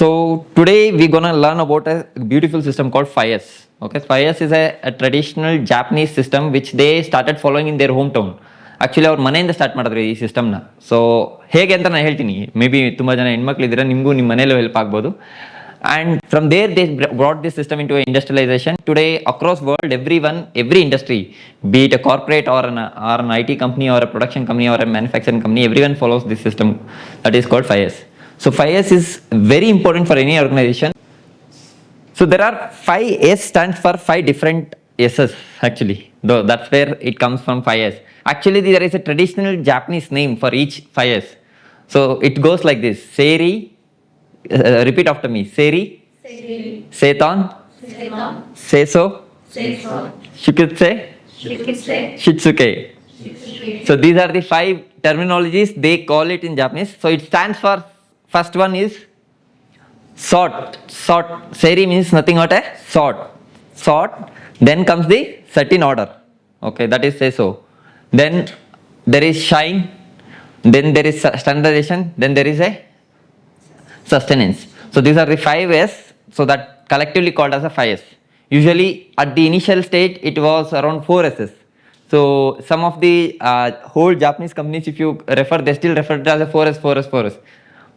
So today we're gonna learn about a beautiful system called 5S. Okay, 5S is a traditional Japanese system which they started following in their hometown. Actually ಅವ್ರ ಮನೆಯಿಂದ start ಮಾಡಿದ್ರು ಈ ಸಿಸ್ಟಮ್ನ. So ಹೇಗೆ ಅಂತ ನಾನು ಹೇಳ್ತೀನಿ, may be ತುಂಬ ಜನ ಹೆಣ್ಮಕ್ಳಿದ್ದೀರಾ, ನಿಮಗೂ ನಿಮ್ಮ ಮನೇಲೂ ಹೆಲ್ಪ್ ಆಗ್ಬೋದು. And from there they brought this system into industrialization. Today across world, every industry, be it a corporate or an IT company or a production company or a manufacturing company, everyone follows this system that is called 5S. So 5S is very important for any organization. So there are 5S stands for 5 different S's actually. Though that's where it comes from 5S. Actually there is a traditional Japanese name for each 5S. So it goes like this: Seiri, repeat after me. Seiri, Seton, Seiso, Shikutse, Shitsuke. So these are the 5 terminologies they call it in Japanese. So it stands for, first one is sort. Seiri means nothing but a sort. Then comes the certain order. Okay, that is Seiso. Then there is shine. Then there is standardization. Then there is a sustenance. So these are the 5S, so that collectively called as a 5S. Usually at the initial stage it was around 4S's. So some of the whole Japanese companies, if you refer, they still refer it as a 4S.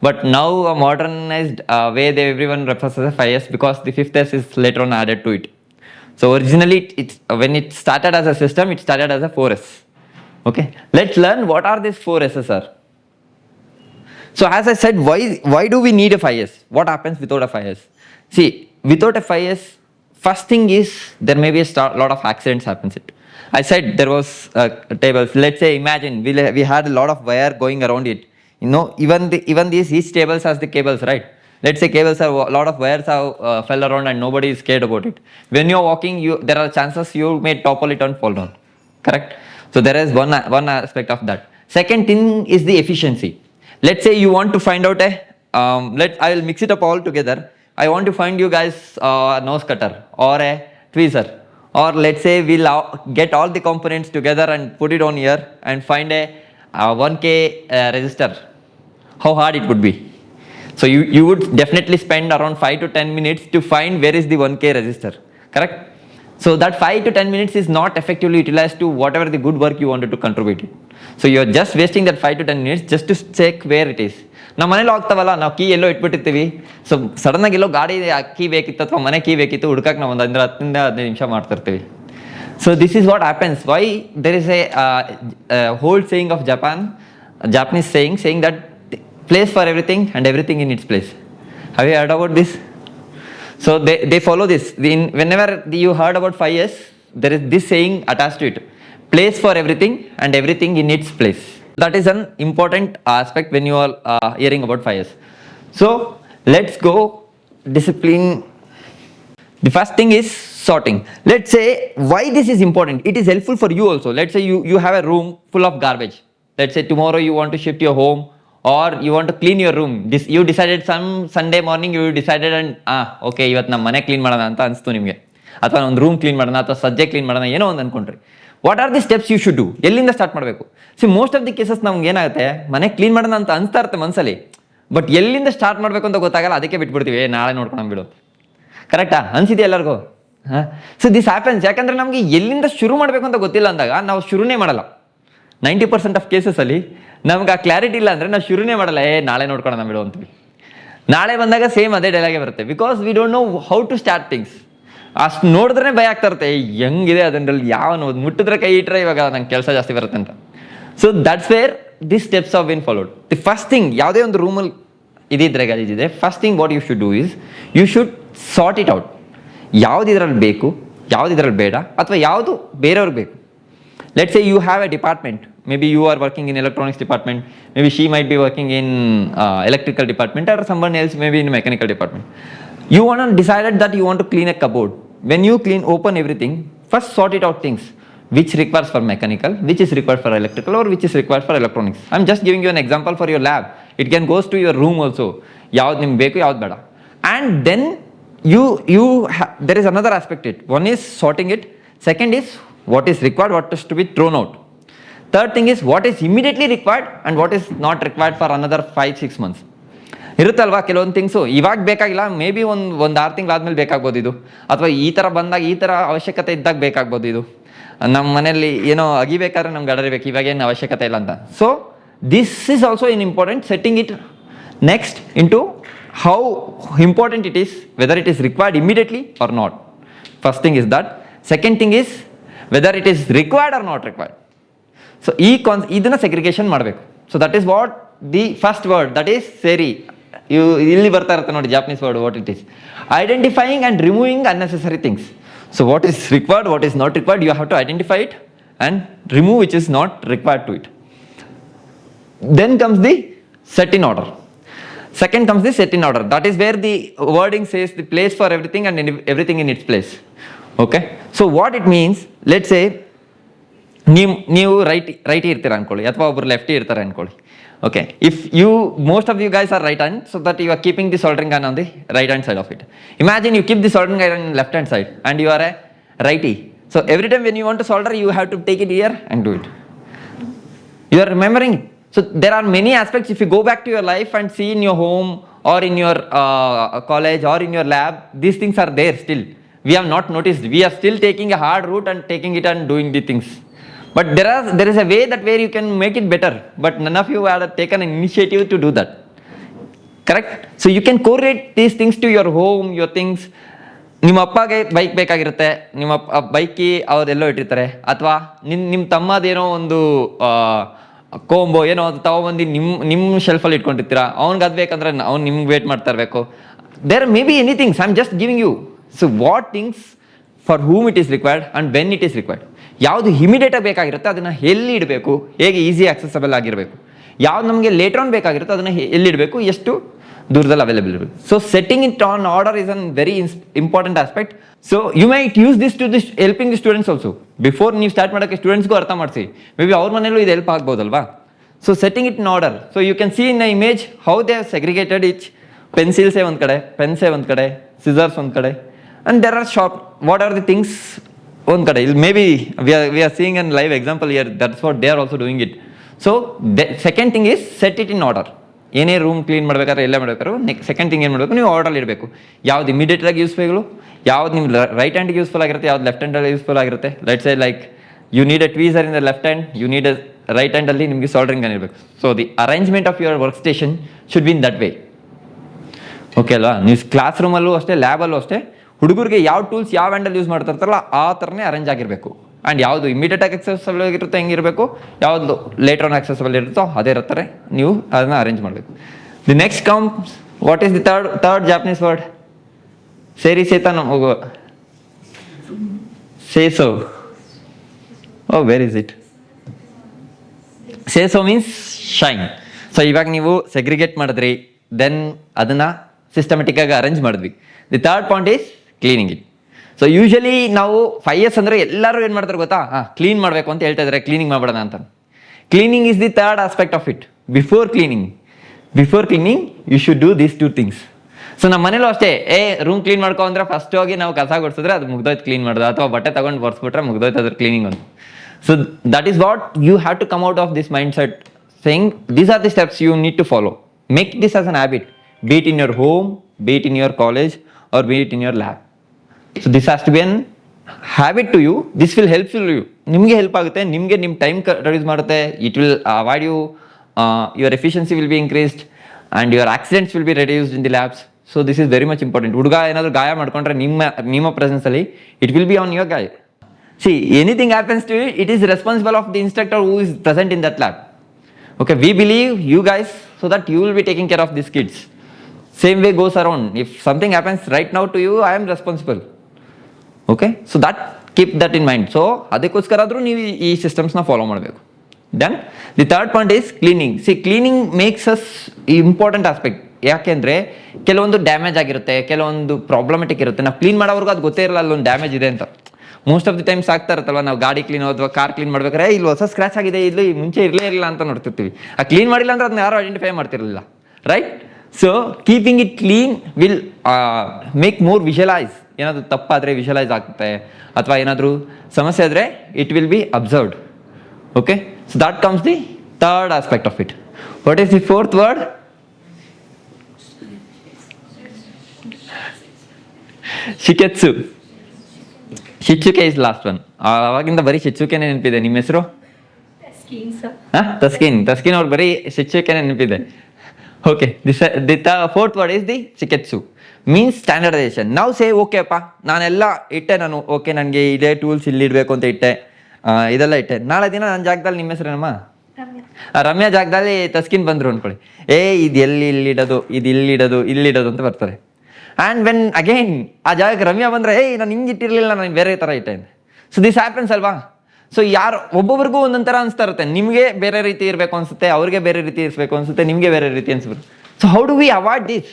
But now a modernized way, everyone refers as a 5S because the 5th S is later on added to it. So originally when it started as a system, it started as a 4S. Okay, let's learn what are these 4S's are. So as I said, why do we need a 5S? What happens without a 5S? See, without a 5S, first thing is there may be a lot of accidents happens. I said there was tables. Let's say, imagine we had a lot of wire going around it. You know, even these each tables has the cables, right? Let's say cables have a lot of wires have fell around and nobody is scared about it. When you're walking, there are chances you may topple it and fall down. Correct? So there is one aspect of that. Second thing is the efficiency. Let's say you want to find out I will mix it up all together. I want to find you guys a nose cutter or a tweezer, or let's say we'll get all the components together and put it on here and find a 1K resistor. How hard it would be. So you would definitely spend around 5 to 10 minutes to find where is the 1K resistor. Correct? So that 5 to 10 minutes is not effectively utilized to whatever the good work you wanted to contribute it. So you're just wasting that 5 to 10 minutes just to check where it is. ನಾವು ಮನೇಲಿ ಹೋಗ್ತಾವಲ್ಲ, ನಾವು key ಎಲ್ಲೋ ಇಟ್ಬಿಟ್ಟಿರ್ತೀವಿ. So ಸಡನ್ನಾಗಿ ಎಲ್ಲೋ ಗಾಡಿ key ಬೇಕಿತ್ತು ಅಥವಾ ಮನೆ key ಬೇಕಿತ್ತು, ಹುಡ್ಕಕ್ಕೆ ನಾವು ಒಂದು 10-15 ನಿಮಿಷ ಮಾಡ್ತಿರ್ತೀವಿ. So this is what happens. Why there is a whole saying of Japanese saying that place for everything and everything in its place. Have you heard about this? So they follow this. Whenever you heard about 5S, there is this saying attached to it: place for everything and everything in its place. That is an important aspect when you are hearing about 5S. So let's go discipline. The first thing is sorting. Let's say why this is important. It is helpful for you also. Let's say you have a room full of garbage. Let's say tomorrow you want to shift your home or you want to clean your room. You decided some Sunday morning you decided and okay, ಇವತ್ತು ನಮ್ಮ ಮನೆ clean ಮಾಡೋಣ ಅಂತ ಅನಿಸ್ತು ನಿಮಗೆ, ಅಥವಾ ಒಂದು room clean ಮಾಡೋಣ ಅಥವಾ ಸಜ್ಜೆ ಕ್ಲೀನ್ ಮಾಡೋಣ, ಏನೋ ಒಂದು ಅನ್ಕೊಂಡ್ರಿ. What are the steps you should do? ಎಲ್ಲಿಂದ ಸ್ಟಾರ್ಟ್ ಮಾಡಬೇಕು? See most of the cases ನಮ್ಗೆ ಏನಾಗುತ್ತೆ, ಮನೆ ಕ್ಲೀನ್ ಮಾಡೋಣ ಅಂತ ಅನಿಸ್ತಾ ಇರುತ್ತೆ ಮನಸ್ಸಲ್ಲಿ, ಬಟ್ ಎಲ್ಲಿಂದ ಸ್ಟಾರ್ಟ್ ಮಾಡಬೇಕು ಅಂತ ಗೊತ್ತಾಗಲ್ಲ. ಅದಕ್ಕೆ ಬಿಟ್ಬಿಡ್ತೀವಿ, ನಾಳೆ ನೋಡ್ಕೊಂಡು ಬಿಡು. ಕರೆಕ್ಟಾ? ಅನ್ಸಿದೆಯಾ ಎಲ್ಲರಿಗೂ? So this happens. ಯಾಕಂದರೆ ನಮಗೆ ಎಲ್ಲಿಂದ ಶುರು ಮಾಡಬೇಕು ಅಂತ ಗೊತ್ತಿಲ್ಲ ಅಂದಾಗ ನಾವು ಶುರುನೇ ಮಾಡಲ್ಲ. 90% ಆಫ್ ಕೇಸಸಲ್ಲಿ ನಮ್ಗೆ ಆ ಕ್ಲಾರಿಟಿ ಇಲ್ಲ ಅಂದರೆ ನಾವು ಶುರುನೇ ಮಾಡಲ್ಲ. ನಾಳೆ ನೋಡ್ಕೊಳ್ಳೋಣ ಬಿಡು ಅಂತೀವಿ. ನಾಳೆ ಬಂದಾಗ ಸೇಮ್ ಅದೇ ಡೈಲಾಗೆ ಬರುತ್ತೆ. Because we don't know how to start things. ಅಷ್ಟು ನೋಡಿದ್ರೆ ಭಯ ಆಗ್ತಾ ಇರುತ್ತೆ, ಹೆಂಗಿದೆ ಅದರಲ್ಲಿ ಯಾವ ಮುಟ್ಟಿದ್ರೆ ಕೈ ಇಟ್ಟರೆ ಇವಾಗ ನಂಗೆ ಕೆಲಸ ಜಾಸ್ತಿ ಬರುತ್ತೆ ಅಂತ. So that's where this steps of bin followed. The first thing, ಯಾವುದೇ ಒಂದು ರೂಮಲ್ಲಿ ಇದಿದ್ರೆ ಗಲೀಜಿದೆ, first thing what you should do is you should sort it out. ಯಾವ್ದು ಇದರಲ್ಲಿ ಬೇಕು, ಯಾವ್ದು ಇದರಲ್ಲಿ ಬೇಡ, ಅಥವಾ ಯಾವುದು ಬೇರೆಯವ್ರಿಗೆ ಬೇಕು. Let's say you have a department. Maybe you are working in electronics department. Maybe she might be working in electrical department, or someone else maybe in mechanical department. You want to decide that you want to clean a cupboard. When you open everything, first sort it out things. Which requires for mechanical, which is required for electrical, or which is required for electronics. I'm just giving you an example for your lab. It can goes to your room also. ಯಾವ್ದು ನಿಮ್ಗೆ ಬೇಕು, ಯಾವ್ದು ಬೇಡ. And then there is another aspect to it. One is sorting it. Second is what is required, what is to be thrown out. Third thing is what is immediately required and what is not required for another 5-6 months. ಇರುತ್ತಲ್ವಾ ಕೆಲವೊಂದು things ಇವಾಗ ಬೇಕಾಗಿಲ್ಲ, may be ಒಂದು 6 ತಿಂಗಳಾದ್ಮೇಲೆ ಬೇಕಾಗ್ಬೋದು ಇದು, ಅಥವಾ ಈ ಥರ ಬಂದಾಗ ಈ ಥರ ಅವಶ್ಯಕತೆ ಇದ್ದಾಗ ಬೇಕಾಗ್ಬೋದು ಇದು. ನಮ್ಮ ಮನೆಯಲ್ಲಿ ಏನೋ ಅಗಿಬೇಕಾದ್ರೆ ನಮ್ಗೆ ಅಡರಿಬೇಕು, ಇವಾಗ ಏನು ಅವಶ್ಯಕತೆ ಇಲ್ಲ ಅಂತ. So this is also in important, setting it next into how important it is, whether it is required immediately or not. First thing is that. Second thing is whether it is required or not required. So ಇದನ್ನು segregation ಮಾಡಬೇಕು. So that is what the first word, that is ಸೇರಿ. ಇಲ್ಲಿ ಬರ್ತಾ ಇರುತ್ತೆ ನೋಡಿ Japanese word, what it is identifying and removing unnecessary things. So what is required, what is not required, you have to identify it and remove which is not required to it. Then comes the set in order. Second comes the set in order. That is where the wording says the place for everything and everything in its place. Okay. So what it means, let's say ನೀವು ರೈಟಿ ಇರ್ತೀರ ಅನ್ಕೊಳ್ಳಿ, ಅಥವಾ ಒಬ್ರು lefty ಇರ್ತಾರೆ ಅನ್ಕೊಳ್ಳಿ. Okay, if most of you guys are right hand, so that you are keeping the soldering iron on the right hand side of it. Imagine you keep the soldering iron on left hand side and you are a righty. So every time when you want to solder, you have to take it here and do it. You are remembering it. So there are many aspects. If you go back to your life and see in your home or in your college or in your lab, these things are there still. We have not noticed. We are still taking a hard route and taking it and doing the things. But there is a way that where you can make it better, but none of you have taken an initiative to do that. Correct? So you can correlate these things to your home, your things. ನಿಮ್ಮ ಅಪ್ಪಗೆ bike ಬೇಕಾಗಿರುತ್ತೆ, ನಿಮ್ಮ ಬೈಕಿ ಅವ್ರೆಲ್ಲೋ ಇಟ್ಟಿರ್ತಾರೆ, ಅಥವಾ ನಿಮ್ಮ ತಮ್ಮದೇನೋ ಒಂದು combo ಏನೋ ಅದು ತಗೊಬಂದು ನಿಮ್ಮ ಶೆಲ್ಫಲ್ಲಿ ಇಟ್ಕೊಂಡಿರ್ತೀರ, ಅವ್ನಿಗೆ ಅದು ಬೇಕಂದ್ರೆ ಅವ್ನು ನಿಮ್ಗೆ ವೇಟ್ ಮಾಡ್ತಾ ಇರಬೇಕು. There may be anythings, I am just giving you. So what things for whom it is required and when it is required. ಯಾವುದು ಇಮಿಡಿಯೇಟಾಗಿ ಬೇಕಾಗಿರುತ್ತೆ ಅದನ್ನು ಎಲ್ಲಿ ಇಡಬೇಕು, ಹೇಗೆ ಈಸಿ ಆಕ್ಸೆಸಬಲ್ ಆಗಿರಬೇಕು. ಯಾವ್ದು ನಮಗೆ ಲೇಟರ್ ಆನ್ ಬೇಕಾಗಿರುತ್ತೆ ಅದನ್ನು ಎಲ್ಲಿಡಬೇಕು, ಎಷ್ಟು ದೂರದಲ್ಲಿ ಅವೈಲೇಬಲ್ ಇರಬೇಕು. So setting it on order is an very important aspect. So you might use this to this helping the students also. Before ನೀವು ಸ್ಟಾರ್ಟ್ ಮಾಡೋಕ್ಕೆ ಸ್ಟೂಡೆಂಟ್ಸ್ಗೂ ಅರ್ಥ ಮಾಡಿಸಿ, ಮೇ ಬಿ ಅವ್ರ ಮನೇಲೂ ಇದು ಹೆಲ್ಪ್ ಆಗ್ಬೋದಲ್ವಾ. So setting it in order. So you can see in a image how they have segregated each. ಪೆನ್ಸಿಲ್ಸೇ ಒಂದು ಕಡೆ, ಪೆನ್ಸೇ ಒಂದು ಕಡೆ, ಸಿಸರ್ಸ್ ಒಂದು ಕಡೆ, and there are what are the things one kade. Maybe we are seeing a live example here, that's what they are also doing it. So the second thing is set it in order. ಏನೇ room clean ಮಾಡ್ಬೇಕಾದ್ರೆ ಎಲ್ಲ ಮಾಡ್ಬೇಕಾದ್ರೆ second thing ಏನು ಮಾಡಬೇಕು, ನೀವು order ಇಡಬೇಕು. ಯಾವ್ದು immediate ಆಗಿ ಯೂಸ್ಫುಲ್, ಯಾವ್ದು ನಿಮ್ಮ ರೈಟ್ ಹ್ಯಾಂಡ್ಗೆ ಯೂಸ್ಫುಲ್ ಆಗಿರುತ್ತೆ, ಯಾವ್ದು ಲೆಫ್ಟ್ ಹ್ಯಾಂಡಲ್ಲಿ ಯೂಸ್ಫುಲ್ ಆಗಿರುತ್ತೆ. Let's say like you need a tweezer in the left hand, you need a right ಹ್ಯಾಂಡಲ್ಲಿ ನಿಮಗೆ ಸಾಲ್ಡರಿಂಗ್ ಗನ್ ಇರಬೇಕು. So the arrangement of your work station should be in that way. Okay ಅಲ್ವಾ. ನೀವು class ರೂಮಲ್ಲೂ ಅಷ್ಟೇ, ಲ್ಯಾಬಲ್ಲೂ ಅಷ್ಟೇ, ಹುಡುಗರಿಗೆ ಯಾವ tools ಯಾವ ಹ್ಯಾಂಡಲ್ ಯೂಸ್ ಮಾಡ್ತಿರ್ತಾರಲ್ಲ ಆ ಥರನೇ ಅರೇಂಜ್ ಆಗಿರಬೇಕು. ಆ್ಯಂಡ್ ಯಾವುದು ಇಮಿಡಿಯೇಟ್ ಆಗಿ ಆಕ್ಸೆಸಬಲ್ ಆಗಿರುತ್ತೆ ಹೆಂಗಿರಬೇಕು, ಯಾವುದು ಲೇಟರ್ ಆನ್ ಆಕ್ಸೆಸಬಲ್ ಇರುತ್ತೋ ಅದೇ ಥರ ನೀವು ಅದನ್ನು ಅರೇಂಜ್ ಮಾಡಬೇಕು. The next comes what is the third Japanese word? ಸೇರಿ ಸೇತನ ಹೋಗೋ ಸೇಸೋ. Oh where is it? ಸೇಸೋ ಮೀನ್ಸ್ ಶೈನ್. ಸೊ ಇವಾಗ ನೀವು ಸೆಗ್ರಿಗೇಟ್ ಮಾಡಿದ್ರಿ, ದೆನ್ ಅದನ್ನು ಸಿಸ್ಟಮೆಟಿಕ್ ಆಗಿ ಅರೇಂಜ್ ಮಾಡಿದ್ವಿ. The third point is cleaning it. So usually ನಾವು 5 years ಅಂದರೆ ಎಲ್ಲರೂ ಏನು ಮಾಡ್ತಾರೆ ಗೊತ್ತಾ, ಕ್ಲೀನ್ ಮಾಡಬೇಕು ಅಂತ ಹೇಳ್ತಾ ಇದ್ದಾರೆ, ಕ್ಲೀನಿಂಗ್ ಮಾಡ್ಬೇಡ ಅಂತ. Cleaning is the third aspect of it. Before cleaning you should do these 2 things. So ನಮ್ಮ ಮನೇಲೂ ಅಷ್ಟೇ, ರೂಮ್ ಕ್ಲೀನ್ ಮಾಡ್ಕೊ ಅಂದ್ರೆ ಫಸ್ಟ್ ಹೋಗಿ ನಾವು ಕಸ ಗುಡಿಸಿದ್ರೆ ಅದು ಮುಗ್ದೋಯ್ತು ಕ್ಲೀನ್ ಮಾಡೋದು, ಅಥವಾ ಬಟ್ಟೆ ತಗೊಂಡು ಬರ್ಸ್ಬಿಟ್ರೆ ಮುಗ್ದೋಯ್ತು ಅದ್ರ ಕ್ಲೀನಿಂಗ್ ಅಂತ. So that is what you have to come out of this mindset, saying these are the steps you need to follow. Make this as an habit, be it in your home, be it in your college, or be it in your lab. So this has to be an habit to you. This will help you. ನಿಮಗೆ help ಆಗುತ್ತೆ, ನಿಮಗೆ ನಿಮ್ಮ time reduce ಮಾಡುತ್ತೆ. It will avoid you, your efficiency will be increased and your accidents will be reduced in the labs. So this is very much important. ಹುಡುಗ ಏನಾದರೂ ಗಾಯ ಮಾಡ್ಕೊಂಡ್ರೆ ನಿಮ್ಮ ಪ್ರೆಸೆನ್ಸಲ್ಲಿ it will be on your ಗಾಯ. See, anything happens to you, it is responsible of the instructor who is present in that lab. Okay, we believe you guys so that you will be taking care of these kids. Same way goes around. If something happens right now to you, I am responsible. Okay, so that keep that in mind. So ಅದಕ್ಕೋಸ್ಕರ ಆದರೂ ನೀವು ಈ ಸಿಸ್ಟಮ್ಸ್ನ follow ಮಾಡಬೇಕು. Then the third point is cleaning. C cleaning makes us important aspect. ಯಾಕೆಂದರೆ ಕೆಲವೊಂದು damage ಆಗಿರುತ್ತೆ, ಕೆಲವೊಂದು ಪ್ರಾಬ್ಲಮೆಟಿಕ್ ಇರುತ್ತೆ. ನಾವು ಕ್ಲೀನ್ ಮಾಡೋವ್ರಿಗೂ ಅದು ಗೊತ್ತೇ ಇರಲ್ಲ ಅಲ್ಲೊಂದು ಡ್ಯಾಮೇಜ್ ಇದೆ ಅಂತ. ಮೋಸ್ಟ್ ಆಫ್ ದಿ ಟೈಮ್ಸ್ ಆಗ್ತಾ ಇರುತ್ತಲ್ವ, ನಾವು ಗಾಡಿ ಕ್ಲೀನ್ ಅಥವಾ ಕಾರ್ ಕ್ಲೀನ್ ಮಾಡ್ಬೇಕಾದ್ರೆ ಇಲ್ಲಿ ಹೊಸ ಸ್ಕ್ರಾಚ್ ಆಗಿದೆ, ಇಲ್ಲಿ ಮುಂಚೆ ಇರಲೇ ಇರಲಿಲ್ಲ ಅಂತ ನೋಡ್ತಿರ್ತೀವಿ. ಆ ಕ್ಲೀನ್ ಮಾಡಿಲ್ಲ ಅಂದ್ರೆ ಅದನ್ನ ಯಾರು ಐಡೆಂಟಿಫೈ ಮಾಡ್ತಿರಲಿಲ್ಲ, right? So keeping it clean will make more visualize. ಏನಾದರೂ ತಪ್ಪಾದರೆ ವಿಷುವಲೈಸ್ ಆಗುತ್ತೆ, ಅಥವಾ ಏನಾದರೂ ಸಮಸ್ಯೆ ಆದರೆ it will be observed. Okay, so that comes the third aspect of it. What is the fourth word? ಶಿಕೆತ್ಸು. ಶಿಚುಕೆ ಇಸ್ ಲಾಸ್ಟ್ ಒನ್. ಅವಾಗಿಂದ ಬರೀ ಶಿಚುಕೆನೆ ನೆನಪಿದೆ. ನಿಮ್ಮ ಹೆಸರು? ತಸ್ಕಿನ್ ಅವ್ರು ಬರೀ ಶಿಚುಕೆನೆ ನೆನಪಿದೆ. Okay, fourth word is the ಶಿಕೆತ್ಸು, ಮೀನ್ಸ್ ಸ್ಟ್ಯಾಂಡರ್ಡೈಸೇಷನ್. ನಾವು ಸೇ ಓಕೆ ಅಪ್ಪ ನಾನೆಲ್ಲ ಇಟ್ಟೆ, ನಾನು ಓಕೆ ನನಗೆ ಇದೇ ಟೂಲ್ಸ್ ಇಲ್ಲಿ ಇಡಬೇಕು ಅಂತ ಇಟ್ಟೆ, ಇದೆಲ್ಲ ಇಟ್ಟೆ. ನಾಳೆ ದಿನ ನನ್ನ ಜಾಗದಲ್ಲಿ ನಿಮ್ಮ ಹೆಸರೇನಮ್ಮ? ರಮ್ಯಾ ಜಾಗದಲ್ಲಿ ತಸ್ಕಿನ್ ಬಂದರು ಅನ್ಕೊಳ್ಳಿ, ಇದು ಇಲ್ಲಿಡೋದು, ಇದು ಇಲ್ಲಿಡೋದು ಅಂತ ಬರ್ತಾರೆ. ಆ್ಯಂಡ್ ವೆನ್ ಅಗೈನ್ ಆ ಜಾಗಕ್ಕೆ ರಮ್ಯಾ ಬಂದರೆ ನಾನು ಹಿಂಗೆ ಇಟ್ಟಿರಲಿಲ್ಲ, ನಾನು ಬೇರೆ ಥರ ಇಟ್ಟೆ. ಸೊ ದಿಸ್ ಹ್ಯಾಪನ್ಸ್ ಅಲ್ವಾ? ಸೊ ಯಾರು ಒಬ್ಬೊಬ್ರಿಗೂ ಒಂದೊಂದು ಥರ ಅನಿಸ್ತಾ ಇರುತ್ತೆ. ನಿಮಗೆ ಬೇರೆ ರೀತಿ ಇರಬೇಕು ಅನಿಸುತ್ತೆ, ಅವ್ರಿಗೆ ಬೇರೆ ರೀತಿ ಇರಿಸಬೇಕು ಅನಿಸುತ್ತೆ, ನಿಮಗೆ ಬೇರೆ ರೀತಿ ಅನಿಸ್ಬೇಕು. So how do we avoid this?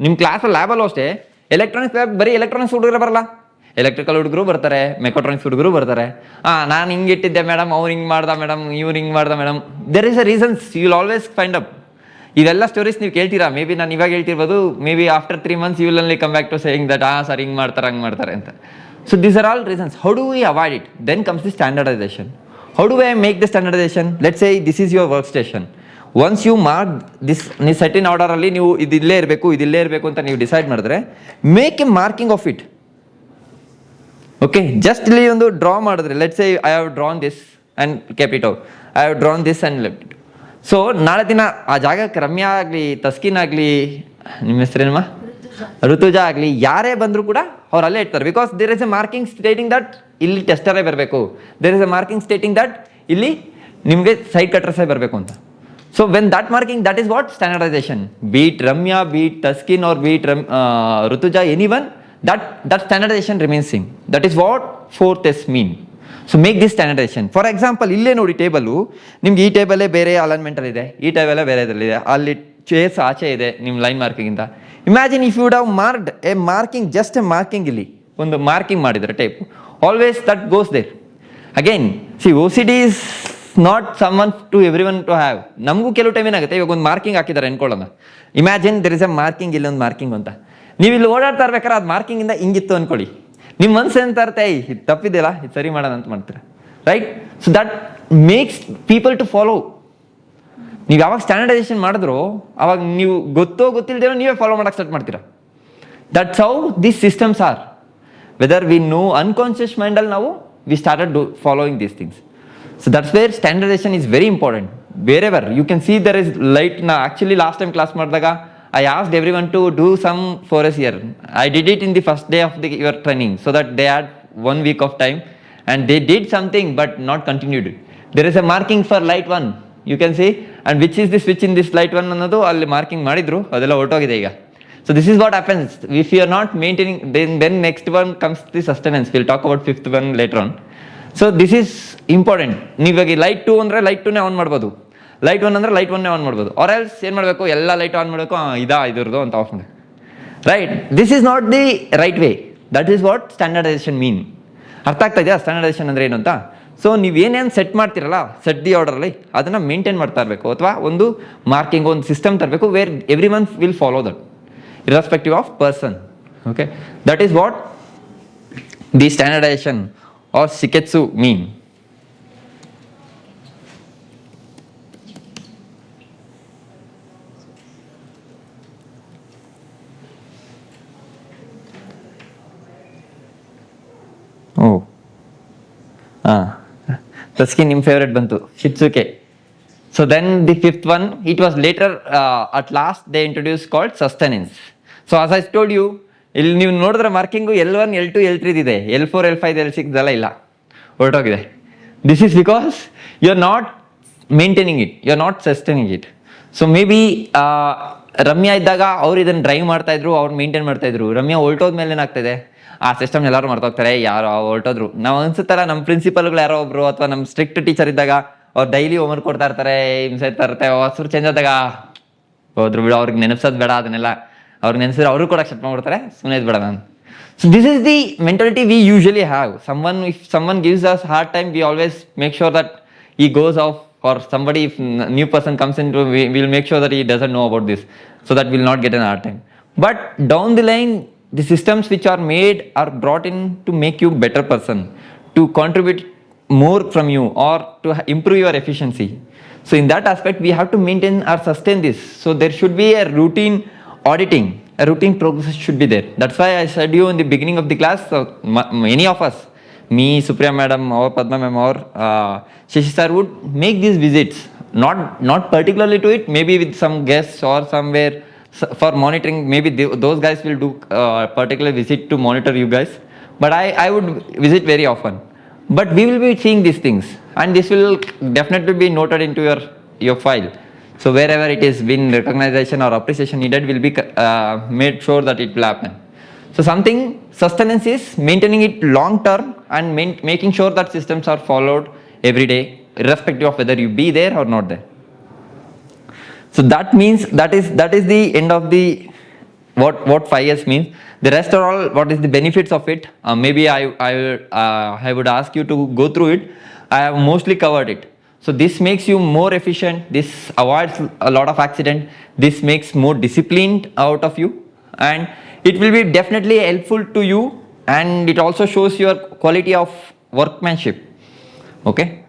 ನಿಮ್ಮ ಕ್ಲಾಸಲ್ಲಿ ಲ್ಯಾಬಲ್ಲೂ ಅಷ್ಟೇ, ಎಲೆಕ್ಟ್ರಾನಿಕ್ಸ್ ಲ್ಯಾಬ್ ಬರೀ ಎಲೆಕ್ಟ್ರಾನಿಕ್ಸ್ ಹುಡುಗರು ಬರಲ್ಲ, ಎಲೆಕ್ಟ್ರಿಕಲ್ ಹುಡುಗರು ಬರ್ತಾರೆ, ಮೆಕಾಟ್ರಾನಿಕ್ಸ್ ಹುಡುಗರು ಬರ್ತಾರೆ. ನಾನು ಹಿಂಗೆ ಇಟ್ಟಿದ್ದೆ ಮೇಡಮ್, ಅವ್ರು ಹಿಂಗೆ ಮಾಡ್ದ ಮೇಡಮ್, ಇವ್ರು ಹಿಂಗೆ ಮಾಡ್ದ madam. There is a reasons, you will always find up. ಇವೆಲ್ಲ ಸ್ಟೋರೀಸ್ ನೀವು ಕೇಳ್ತೀರಾ, ಮೇ ಬಿ ನಾನು ಇವಾಗ ಹೇಳ್ತಿರ್ಬೋದು, maybe after 3 months you will only come back to saying that sir ಹಿಂಗೆ ಮಾಡ್ತಾರೆ, ಹಂಗೆ ಮಾಡ್ತಾರೆ ಅಂತ. So these are all reasons. How do we avoid it? Then comes the standardization. How do I make the standardization? Let's say this is your work station. Once you mark this, ನೀವು set in ಆರ್ಡರಲ್ಲಿ ನೀವು ಇದಿಲ್ಲೇ ಇರಬೇಕು ಅಂತ ನೀವು decide ಮಾಡಿದ್ರೆ, make a marking of it. Okay, just ಇಲ್ಲಿ ಒಂದು ಡ್ರಾ ಮಾಡಿದ್ರೆ, let's say I have drawn this and kept it out, I have drawn this and left it. So ನಾಳೆ ದಿನ ಆ ಜಾಗಕ್ಕೆ ರಮ್ಯಾ ಆಗಲಿ, ತಸ್ಕಿನ್ ಆಗಲಿ, ನಿಮ್ಮ ಹೆಸರೇನಮ್ಮ, ಋತುಜಾ ಆಗಲಿ, ಯಾರೇ ಬಂದರೂ ಕೂಡ ಅವ್ರು ಅಲ್ಲೇ ಇಡ್ತಾರೆ. Because there is a marking stating that ಇಲ್ಲಿ ಟೆಸ್ಟರೇ ಬರಬೇಕು, there is a marking stating that ಇಲ್ಲಿ ನಿಮಗೆ ಸೈಡ್ ಕಟ್ರಸೇ ಬರಬೇಕು ಅಂತ. So when that marking, that is what standardization. Be it Ramya, be it Taskin or be it Rutuja, anyone, that standardization remains same. That is what 4th S mean. So make this standardization. For example, ಇಲ್ಲೇ ನೋಡಿ table, ನಿಮ್ಗೆ ಈ ಟೇಬಲೇ ಬೇರೆ ಅಲೈನ್ಮೆಂಟಲ್ಲಿ ಇದೆ, ಈ ಟೇಬಲೇ ಬೇರೆ ಇದರಲ್ಲಿದೆ, ಅಲ್ಲಿ ಚೇರ್ಸ್ ಆಚೆ ಇದೆ ನಿಮ್ಮ ಲೈನ್ ಮಾರ್ಕಿಂಗಿಂದ. Imagine if you would have marked a marking, just a marking, ಇಲ್ಲಿ ಒಂದು ಮಾರ್ಕಿಂಗ್ ಮಾಡಿದರೆ tape, always that goes there. Again see OCD is not someone to everyone to have. ನಮಗೂ ಕೆಲವು ಟೈಮ್ ಏನಾಗುತ್ತೆ, ಇವಾಗ ಒಂದು ಮಾರ್ಕಿಂಗ್ ಹಾಕಿದ್ದಾರೆ ಅನ್ಕೊಳ್ಳೋಣ. Imagine there is a marking, ಇಲ್ಲೊಂದು ಮಾರ್ಕಿಂಗ್ ಅಂತ. ನೀವು ಇಲ್ಲಿ ಓಡಾಡ್ತಾ ಇರ್ಬೇಕಾದ್ರೆ ಅದು ಮಾರ್ಕಿಂಗಿಂದ ಹಿಂಗಿತ್ತು ಅನ್ಕೊಳ್ಳಿ, ನಿಮ್ಮ ಮನ್ಸು ಅಂತ ಇರುತ್ತೆ, ಇದು ತಪ್ಪಿದೆಯಲ್ಲ, ಇದು ಸರಿ ಮಾಡೋಣ ಅಂತ ಮಾಡ್ತೀರಾ, right? So that makes people to follow. ನೀವು ಯಾವಾಗ ಸ್ಟ್ಯಾಂಡರ್ಡೈಸೇಷನ್ ಮಾಡಿದ್ರು ಅವಾಗ ನೀವು ಗೊತ್ತಿಲ್ಲದೇನೋ ನೀವೇ ಫಾಲೋ ಮಾಡೋಕ್ಕೆ ಸ್ಟಾರ್ಟ್ ಮಾಡ್ತೀರಾ. That's how these systems are. Whether we know unconscious ಮೈಂಡಲ್ಲಿ ನಾವು we started following these things. So that's where standardization is very important. Wherever you can see there is light. ನಾ actually last time class ಮಾಡಿದಾಗ I asked everyone to do some forest year. I did it in the first day of your training, so that they had 1 week of time and they did something but not continued. There is a marking for light 1, you can see, and which is the switch in this light 1 ಅನ್ನೋದು ಅಲ್ಲಿ marking ಮಾಡಿದ್ರು, ಅದೆಲ್ಲ ಹೊರಟೋಗಿದೆ ಈಗ. So this is what happens if you are not maintaining. Then next one comes the sustenance. We'll talk about 5th one later on. So this is important. ನೀವಾಗ light 2 ಅಂದರೆ light 2ನೇ on ಮಾಡ್ಬೋದು, light 1 ಅಂದರೆ light 1ನೇ on ಮಾಡ್ಬೋದು. R else ಏನು ಮಾಡಬೇಕು, ಎಲ್ಲ light on ಮಾಡಬೇಕು, ಇದ್ರದ್ದು ಅಂತ ಆಫ್ ಮಾಡಿ, right? This is not the right way. That is what standardization mean. ಅರ್ಥ ಆಗ್ತಾ ಇದೆಯಾ ಸ್ಟ್ಯಾಂಡರ್ಡೈಸೇಷನ್ ಅಂದರೆ ಏನು ಅಂತ? ಸೊ ನೀವೇನೇನು ಸೆಟ್ ಮಾಡ್ತೀರಲ್ಲ, ಸೆಟ್ ದಿ ಆರ್ಡರ್ಲಿ, ಅದನ್ನು ಮೇಂಟೈನ್ ಮಾಡ್ತಾ ಇರಬೇಕು, ಅಥವಾ ಒಂದು ಮಾರ್ಕಿಂಗ್, ಒಂದು ಸಿಸ್ಟಮ್ ತರಬೇಕು where everyone will follow that irrespective of person. Okay, that is what the standardization or shiketsu mean. Oh, Taskin, ನಿಮ್ಮ ಫೇವ್ರೆಟ್ ಬಂತು, Shitsuke. So then the 5th one, it was later at last they introduced called sustenance. So as I told you, ಇಲ್ಲಿ ನೀವು ನೋಡಿದ್ರೆ marking L1, L2, L3 ಇದೆ, L4, L5, L6 ಎಲ್ಲ ಇಲ್ಲ, ಹೊರಟೋಗಿದೆ. This is because you are not maintaining it, you are not sustaining it. So maybe Ramya ಇದ್ದಾಗ ಅವ್ರು ಇದನ್ನು ಡ್ರೈವ್ ಮಾಡ್ತಾ ಇದ್ರು, ಅವ್ರು ಮೇಂಟೈನ್ ಮಾಡ್ತಾ ಇದ್ರು. ರಮ್ಯಾ ಹೊರಟೋದ್ಮೇಲೆ ಏನಾಗ್ತದೆ, ಆ ಸಿಸ್ಟಮ್ ಎಲ್ಲರೂ ಮಾಡ್ತೋಗ್ತಾರೆ, ಯಾರು ಹೊರಟೋದ್ರು. ನಾವು ಅನ್ಸುತ್ತಲ್ಲ ನಮ್ಮ ಪ್ರಿನ್ಸಿಪಲ್ಗಳು ಯಾರೋ ಒಬ್ರು ಅಥವಾ ನಮ್ಮ ಸ್ಟ್ರಿಕ್ಟ್ ಟೀಚರ್ ಇದ್ದಾಗ ಅವ್ರು ಡೈಲಿ ಹೋಮ್ವರ್ಕ್ ಕೊಡ್ತಾ ಇರ್ತಾರೆ, ಹಿಂಸೆ ಇರ್ತಾರೆ, ಹೊಸರು ಚೇಂಜ್ ಆದಾಗ ಹೋದ್ರು ಬಿಡು, ಅವ್ರಿಗೆ ನೆನಪಿಸೋದು ಬೇಡ, ಅದನ್ನೆಲ್ಲ ಅವ್ರಿಗೆ ನೆನೆಸಿದ್ರೆ ಅವರು ಕೂಡ ಅಕ್ಸೆಪ್ಟ್ ಮಾಡ್ಬಿಡ್ತಾರೆ, ಸುಮ್ಮನೆ ಬೇಡ ನಾನು. So this is the mentality V usually have. If someone gives us hard time, we always make sure that he goes off, or somebody, if new person comes in, we'll make sure that he doesn't know about this, so that we'll not get an hard time. But down the line, the systems which are made are brought in to make you better person, to contribute more from you, or to improve your efficiency. So in that aspect we have to maintain or sustain this. So there should be a routine auditing a routine process should be there. That's why I said you in the beginning of the class, many of us, me, Supriya madam, or Padma ma'am, or Shashi sir would make these visits, not particularly to it, maybe with some guests or somewhere for monitoring. Maybe those guys will do particular visit to monitor you guys, but I would visit very often. But we will be seeing these things, and this will definitely be noted into your file. So wherever it is been recognition or appreciation needed will be made sure that it will happen. So something sustenance is maintaining it long term and making sure that systems are followed every day, irrespective of whether you be there or not there. So that means that is the end of the what 5 years means. The rest are all what is the benefits of it. Maybe I would ask you to go through it. I have mostly covered it. So this makes you more efficient. This avoids a lot of accident. This makes more disciplined out of you, and it will be definitely helpful to you, and it also shows your quality of workmanship. Okay.